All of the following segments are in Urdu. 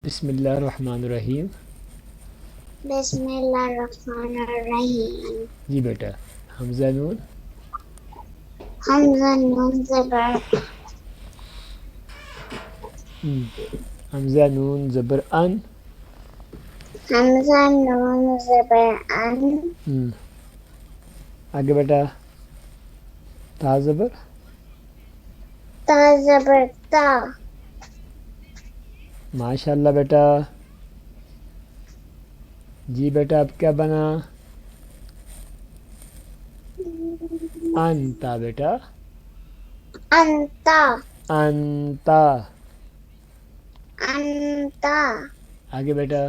بسم اللہ الرحمن الرحیم. بسم اللہ الرحمن الرحیم. جی بیٹا. حمزہ نون حمزہ نون زبر حمزہ نون زبر ان. حمزہ نون زبر ان. آگے بیٹا تا زبر. تا زبر تا. ماشاء اللہ بیٹا. جی بیٹا اب کیا بنا؟ انتا بیٹا. انتا. انتا. انتا. آگے بیٹا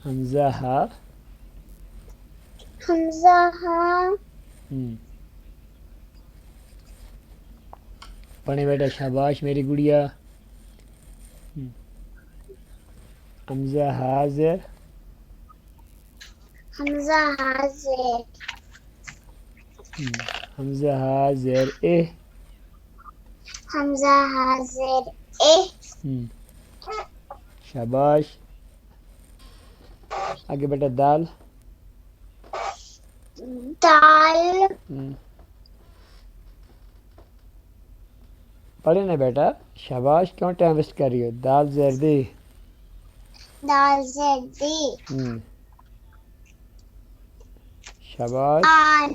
حمزہ ہا. حمزہ ہا. پڑھیں بیٹا شاباش میری گڑیا. حمزہ حاضر. حمزہ حاضر. حمزہ حاضر اے. حمزہ حاضر اے. شاباش. آگے بیٹا دال. دال. پڑھے نا بیٹا شاباش. کیوں ٹائم ویسٹ کر رہی ہو؟ دال زیر دی. دال زیر دی. شاباش. آن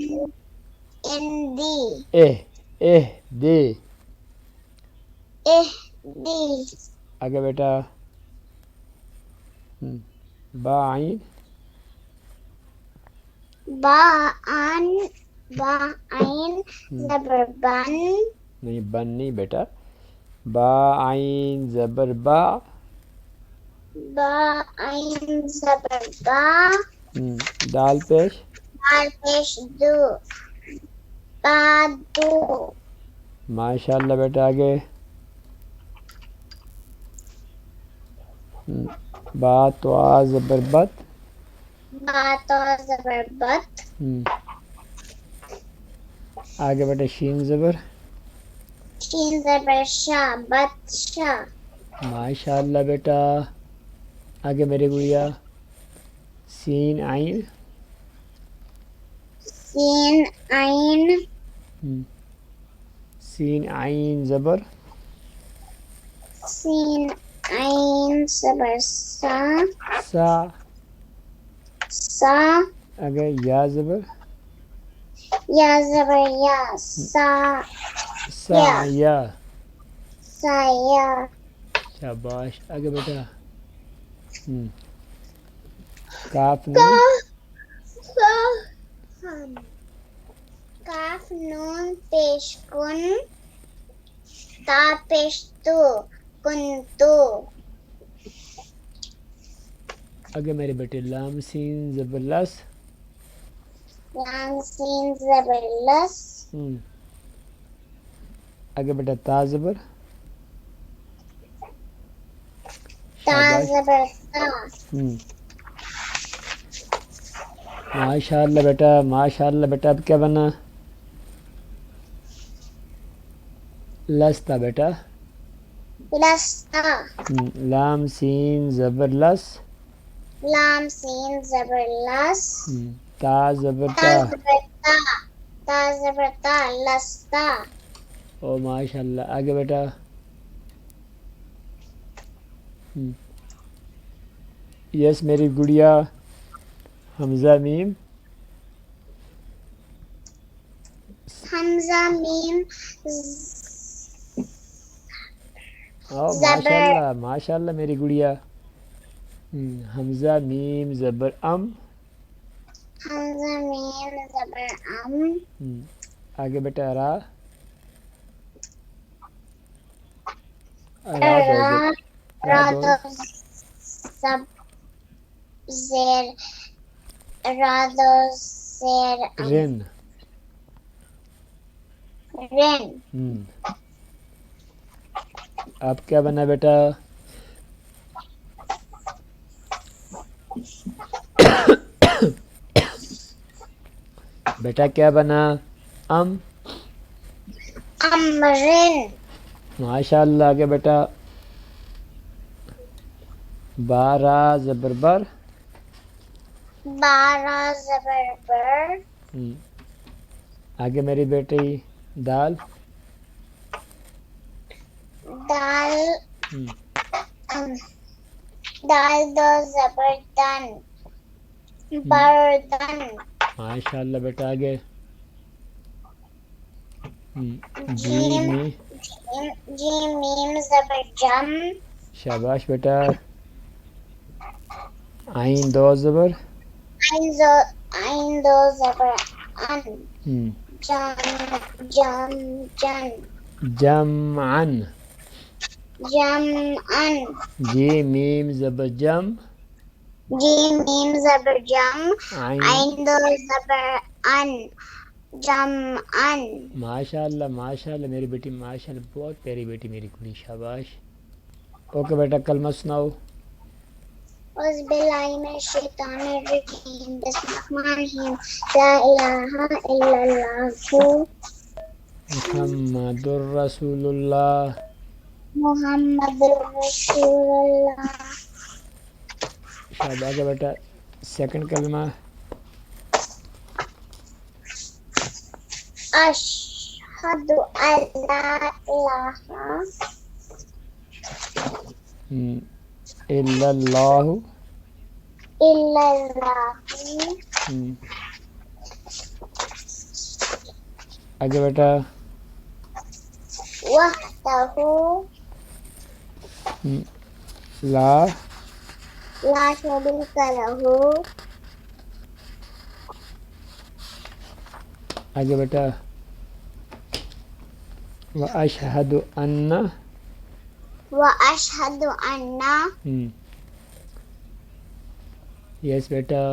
ان دی. اے دی. اہ دی. آگے بیٹا با عین. با ان. با عین زبر بن. نہیں بن نہیں بیٹا. با عین زبر با. با عین زبر با. دال پیش. دال پیش دو. بادو. ماشاء اللہ بیٹا. آگے با تو زبر بت. با تو زبر بت. آگے بیٹا شین زبر. شین زبر شا. بت شا. ماشاء اللہ بیٹا. آگے میرے گڑیا سین عین. سین عین. سین عین زبر. سین عین زبر سا. سا. سا. آگے یا زبر. یا زبر یا. سا. سا یا. سا یا. شاباش. آگے بیٹا کاف نون. کاف نون پیش کن. تا پیش تو. کن تو. آگے میرے بیٹے لام سین زبر لس. لام سین زبر لس. آگے بیٹا تا زبر. تا زبر تا. ماشاء اللہ بیٹا. ماشاء اللہ بیٹا. اب کیا بنا؟ لستا بیٹا. لستا. لام سین زبر لس. لام سین زبر لس. تا زبر تا تا. زبر تا. تا زبر تا. لستا. او ماشاء اللہ. آگے بیٹا یس میری گڑیا حمزہ میم. حمزہ میم ماشاء اللہ. ماشاء اللہ میری گڑیا. حمزہ میم زبر ام. حمزہ میم زبر ام. آگے بیٹا را. را دو سب زیر. را دو زیر رن. رن. اب کیا بنا بیٹا؟ بیٹا کیا بنا؟ امرن. ماشاء اللہ. آگے بیٹا بارہ زبر بر. بارہ زبر بر. آگے میری بیٹی دال. دال. دال دو زبر دن. بردن. ماشاء اللہ بیٹا. آگے جیم. جیم میم زبر جم. شاباش بیٹا. عین دو زبر. عین دو زبر ان. جم جم جن. جمعن. جمعن. جیم میم زبر جم. جیم میم زبر جم. عین. عین دو زبر ان. جمعن. ماشاء اللہ ماشاء اللہ میری بیٹی ماشاء اللہ بہت پیاری بیٹی میری کڑی. شاباش. اوکے بیٹا کلمہ سناؤ. اعوذ باللہ من الشیطان الرجیم بسم اللہ الرحمن الرحیم لا الہ الا اللہ محمد الرسول اللہ. محمد رسول اللہ. شاباش. آگے بیٹا سیکنڈ کلمہ. اشہد ان لا الہ الا اللہ. الا اللہ. آگے بیٹا وحدہ لا. لا شریک لہ. آگے بیٹا واشہد ان. واشہد ان. یس بیٹا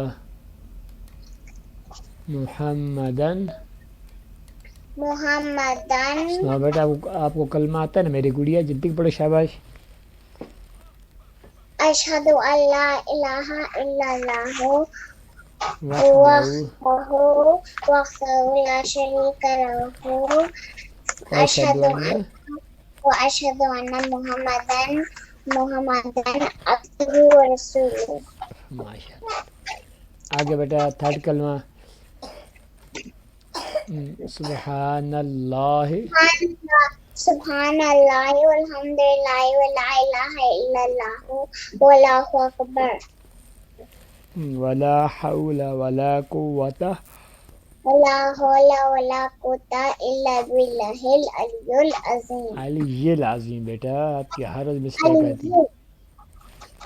محمدن. محمدن. سنا بیٹا آپ کو کلمہ آتا ہے نا میری گڑیا جلدی پڑھو. شاباش. اشہد ان لا الہ الا اللہ وحدہ وحدہ لا شریک لہ واشہد ان. واشہد ان محمدن عبدہ ورسولہ. ماشاء اللہ. آگے بیٹا تھرڈ کلمہ. سبحان اللہ. سبحان اللہ والحمد للہ ولا الہ الا اللہ واللہ اکبر. ولا حول ولا قوة. ولا حول ولا قوة الا باللہ العلی العظیم. علی العظیم. بیٹا آپ کی ہر روز مسٹیک آتی.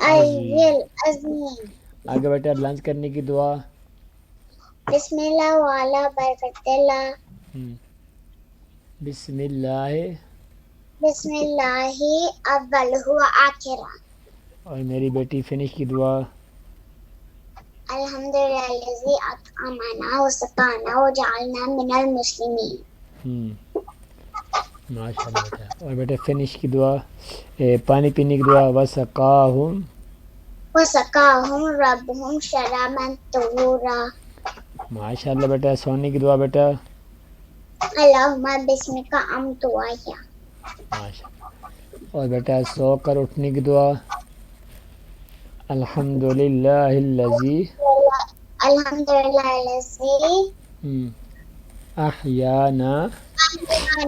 علی العظیم. آگے بیٹا لنچ کرنے کی دعا. بسم اللہ وعلا برکت اللہ. بسم اللہ. بسم اللہ اول و آخرہ. اور میری بیٹی فنش کی دعا. الحمدللہ الذی اطعمنا وسقانا وجعلنا من المسلمین. ماشاء اللہ بیٹا. اور بیٹا فنش کی دعا پانی پینے کی دعا. وسقاہم. وسقاہم ربہم شرابا طہورا. ماشاء اللہ بیٹا. سونے کی دعا بیٹا. اللہم بسمک امت واحیا. ماشاء اللہ. اور بیٹا سو کر اٹھنے کی دعا. الحمدللہ الذی الحمدللہ الذی احیانا.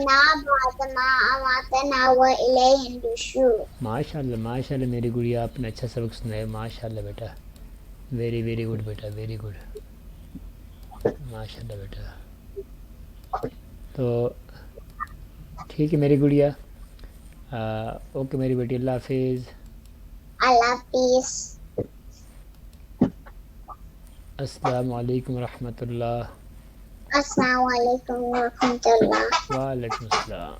بعد ما اماتنا والیہ النشور. ماشاء اللہ ماشاء اللہ میری گڑیا آپ نے اچھا سبق سنا ہے. ماشاء اللہ بیٹا. ویری ویری گڈ بیٹا. Very good. ماشاء اللہ بیٹا. تو ٹھیک ہے میری گڑیا. اوکے میری بیٹی. اللہ حافظ. اللہ حافظ. السلام علیکم ورحمۃ اللہ. السلام علیکم ورحمۃ اللہ. وعلیکم السلام.